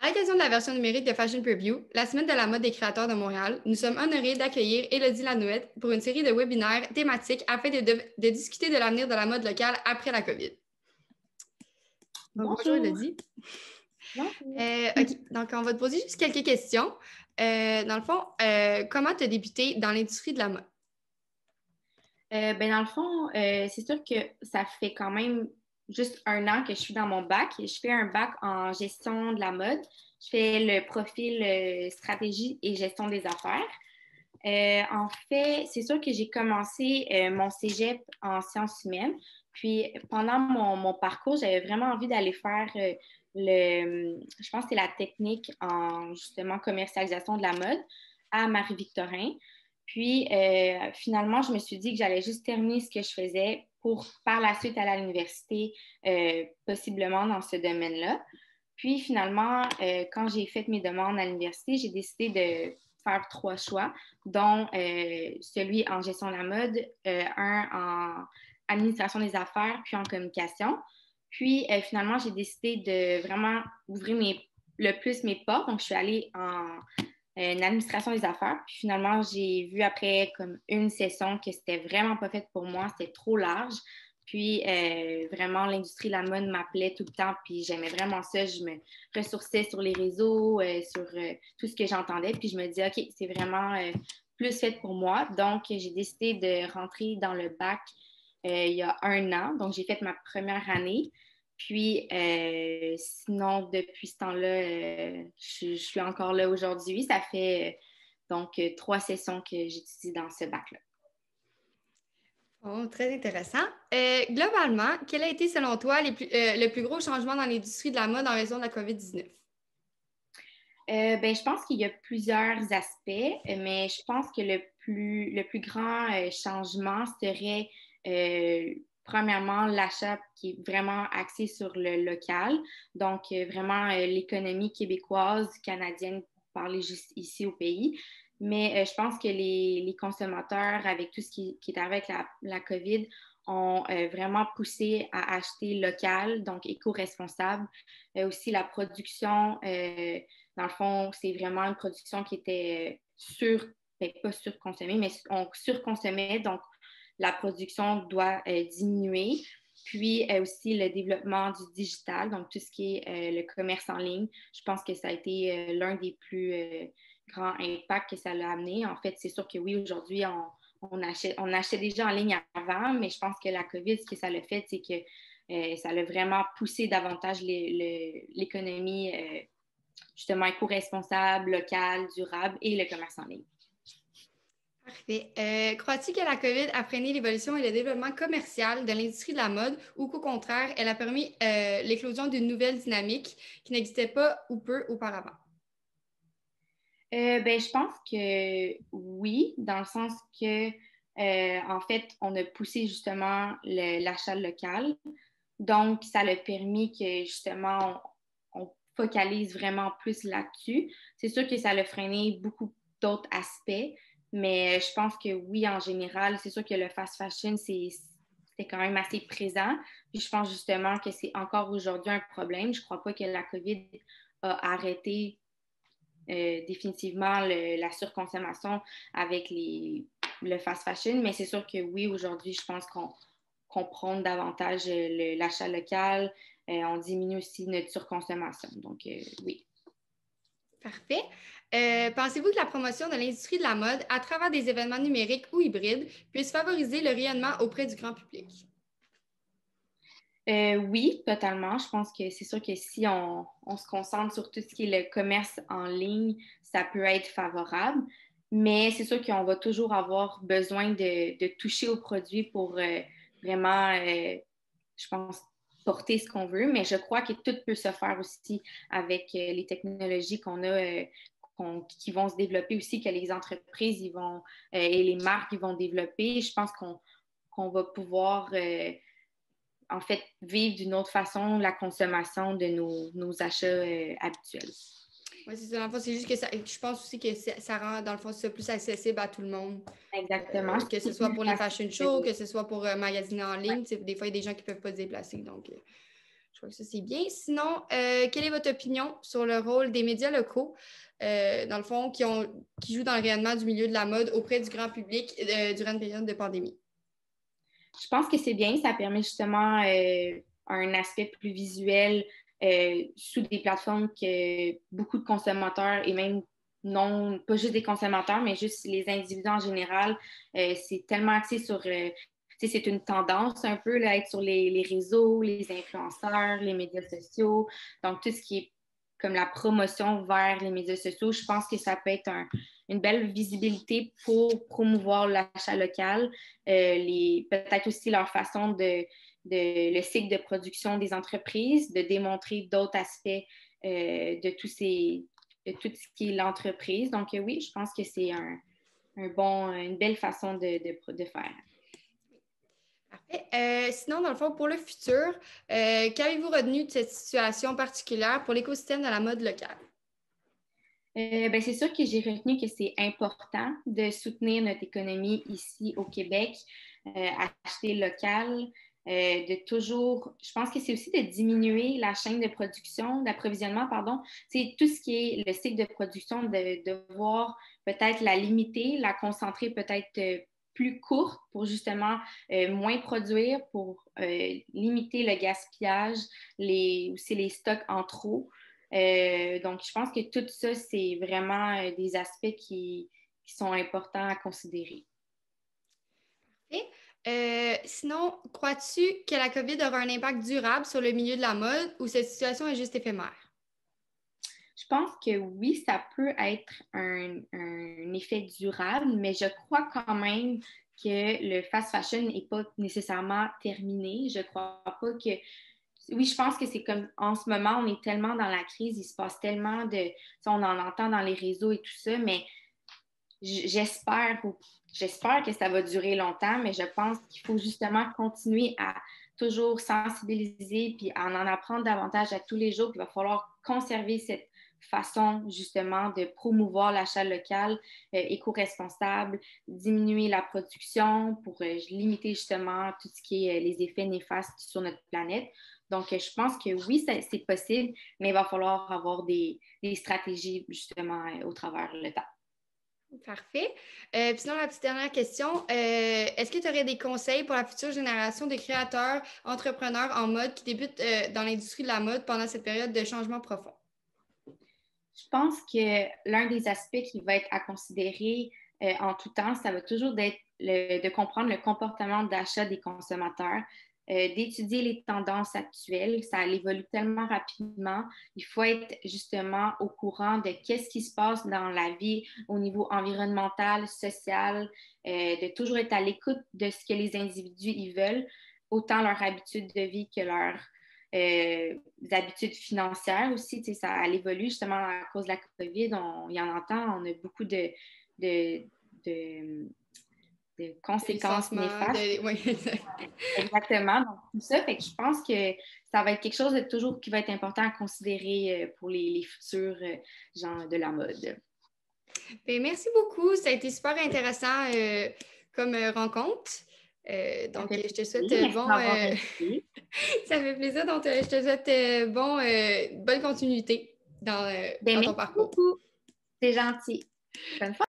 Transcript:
À l'occasion de la version numérique de Fashion Preview, la semaine de la mode des créateurs de Montréal, nous sommes honorés d'accueillir Élodie Lanouette pour une série de webinaires thématiques afin de discuter de l'avenir de la mode locale après la COVID. Donc, bonjour Élodie. Bonjour. OK, donc on va te poser juste quelques questions. Dans le fond, comment tu as débuté dans l'industrie de la mode? Dans le fond, c'est sûr que ça fait quand même juste 1 an que je suis dans mon bac. Je fais un bac en gestion de la mode. Je fais le profil stratégie et gestion des affaires. En fait, c'est sûr que j'ai commencé mon cégep en sciences humaines. Puis pendant mon parcours, j'avais vraiment envie d'aller faire je pense que c'est la technique en justement commercialisation de la mode à Marie-Victorin. Puis finalement, je me suis dit que j'allais juste terminer ce que je faisais pour par la suite aller à l'université, possiblement dans ce domaine-là. Puis finalement, quand j'ai fait mes demandes à l'université, j'ai décidé de faire 3 choix, dont celui en gestion de la mode, un en administration des affaires, puis en communication. Puis finalement, j'ai décidé de vraiment ouvrir le plus mes portes. Donc, je suis allée en administration des affaires. Puis finalement, j'ai vu après comme une session que c'était vraiment pas fait pour moi, c'était trop large. Puis vraiment, l'industrie de la mode m'appelait tout le temps, puis j'aimais vraiment ça. Je me ressourçais sur les réseaux, sur tout ce que j'entendais. Puis je me dis, OK, c'est vraiment plus fait pour moi. Donc, j'ai décidé de rentrer dans le bac il y a 1 an. Donc, j'ai fait ma première année. Puis, sinon, depuis ce temps-là, je suis encore là aujourd'hui. Ça fait donc 3 sessions que j'étudie dans ce bac-là. Oh, très intéressant. Globalement, quel a été, selon toi, le plus gros changement dans l'industrie de la mode en raison de la COVID-19? Je pense qu'il y a plusieurs aspects, mais je pense que le plus grand changement serait premièrement l'achat qui est vraiment axé sur le local, donc vraiment l'économie québécoise, canadienne, pour parler juste ici au pays. Mais je pense que les consommateurs, avec tout ce qui est arrivé avec la COVID, ont vraiment poussé à acheter local, donc éco-responsable. Aussi la production. Dans le fond, c'est vraiment une production qui était pas surconsommée, mais on surconsommait, donc la production doit diminuer. Puis aussi le développement du digital, donc tout ce qui est le commerce en ligne. Je pense que ça a été l'un des plus grands impacts que ça a amené. En fait, c'est sûr que oui, aujourd'hui, on achetait déjà en ligne avant, mais je pense que la COVID, ce que ça l'a fait, c'est que ça a vraiment poussé davantage l'économie justement éco-responsable, local, durable et le commerce en ligne. Parfait. Crois-tu que la COVID a freiné l'évolution et le développement commercial de l'industrie de la mode ou qu'au contraire, elle a permis l'éclosion d'une nouvelle dynamique qui n'existait pas ou peu auparavant? Je pense que oui, dans le sens que, en fait, on a poussé justement l'achat local. Donc, ça a permis que justement, on focalise vraiment plus là-dessus. C'est sûr que ça a freiné beaucoup d'autres aspects, mais je pense que oui, en général, c'est sûr que le fast fashion, c'était quand même assez présent. Puis je pense justement que c'est encore aujourd'hui un problème. Je ne crois pas que la COVID a arrêté définitivement la surconsommation avec le fast fashion, mais c'est sûr que oui, aujourd'hui, je pense qu'on prône davantage l'achat local, on diminue aussi notre surconsommation. Donc, oui. Parfait. Pensez-vous que la promotion de l'industrie de la mode à travers des événements numériques ou hybrides puisse favoriser le rayonnement auprès du grand public? Oui, totalement. Je pense que c'est sûr que si on se concentre sur tout ce qui est le commerce en ligne, ça peut être favorable. Mais c'est sûr qu'on va toujours avoir besoin de toucher au produit pour vraiment, je pense, porter ce qu'on veut. Mais je crois que tout peut se faire aussi avec les technologies qu'on a, qui vont se développer aussi, que les entreprises et les marques ils vont développer. Je pense qu'on va pouvoir en fait, vivre d'une autre façon la consommation de nos achats habituels. Oui, c'est ça. Dans le fond, c'est juste que je pense aussi que ça rend, dans le fond, ça plus accessible à tout le monde. Exactement. Que ce soit pour les fashion shows, que ce soit pour magasiner en ligne. Des fois, il y a des gens qui ne peuvent pas se déplacer. Donc, Je crois que ça, c'est bien. Sinon, quelle est votre opinion sur le rôle des médias locaux, dans le fond, qui jouent dans le rayonnement du milieu de la mode auprès du grand public durant une période de pandémie? Je pense que c'est bien, ça permet justement un aspect plus visuel sous des plateformes que beaucoup de consommateurs et même non, pas juste des consommateurs, mais juste les individus en général, c'est tellement axé sur, c'est une tendance un peu là, à être sur les réseaux, les influenceurs, les médias sociaux, donc tout ce qui est comme la promotion vers les médias sociaux, je pense que ça peut être une belle visibilité pour promouvoir l'achat local, peut-être aussi leur façon le cycle de production des entreprises, de démontrer d'autres aspects de tout ce qui est l'entreprise. Donc oui, je pense que c'est une belle façon de faire. Parfait. Sinon, dans le fond, pour le futur, qu'avez-vous retenu de cette situation particulière pour l'écosystème de la mode locale? Ben, c'est sûr que j'ai retenu que c'est important de soutenir notre économie ici au Québec, acheter local, de toujours, je pense que c'est aussi de diminuer la chaîne de production, d'approvisionnement, pardon. C'est tout ce qui est le cycle de production, de devoir peut-être la limiter, la concentrer peut-être plus courte pour justement moins produire, pour limiter le gaspillage, aussi les stocks en trop. Donc, je pense que tout ça, c'est vraiment des aspects qui sont importants à considérer. Parfait. Sinon, crois-tu que la COVID aura un impact durable sur le milieu de la mode ou cette situation est juste éphémère? Je pense que oui, ça peut être un effet durable, mais je crois quand même que le fast fashion n'est pas nécessairement terminé. Je crois pas que oui, je pense que c'est comme en ce moment, on est tellement dans la crise, il se passe tellement on en entend dans les réseaux et tout ça, mais j'espère que ça va durer longtemps, mais je pense qu'il faut justement continuer à toujours sensibiliser puis à en apprendre davantage à tous les jours. Il va falloir conserver cette façon justement de promouvoir l'achat local, éco-responsable, diminuer la production pour limiter justement tout ce qui est les effets néfastes sur notre planète. Donc, je pense que oui, c'est possible, mais il va falloir avoir des stratégies justement au travers le temps. Parfait. Puis sinon, la petite dernière question, est-ce que tu aurais des conseils pour la future génération de créateurs, entrepreneurs en mode qui débutent dans l'industrie de la mode pendant cette période de changement profond? Je pense que l'un des aspects qui va être à considérer en tout temps, ça va toujours être de comprendre le comportement d'achat des consommateurs, d'étudier les tendances actuelles. Ça évolue tellement rapidement. Il faut être justement au courant de qu'est-ce qui se passe dans la vie au niveau environnemental, social, de toujours être à l'écoute de ce que les individus y veulent, autant leur habitude de vie que leur des habitudes financières aussi, ça évolue justement à cause de la COVID. Il y en entend, on a beaucoup de conséquences néfastes. Oui, Exactement. Donc, tout ça, fait que je pense que ça va être quelque chose de toujours qui va être important à considérer pour les futurs gens de la mode. Bien, merci beaucoup. Ça a été super intéressant comme rencontre. Donc, je te souhaite ça fait plaisir. Donc, je te souhaite bonne continuité dans ton Merci parcours. beaucoup. C'est gentil. Bonne fois.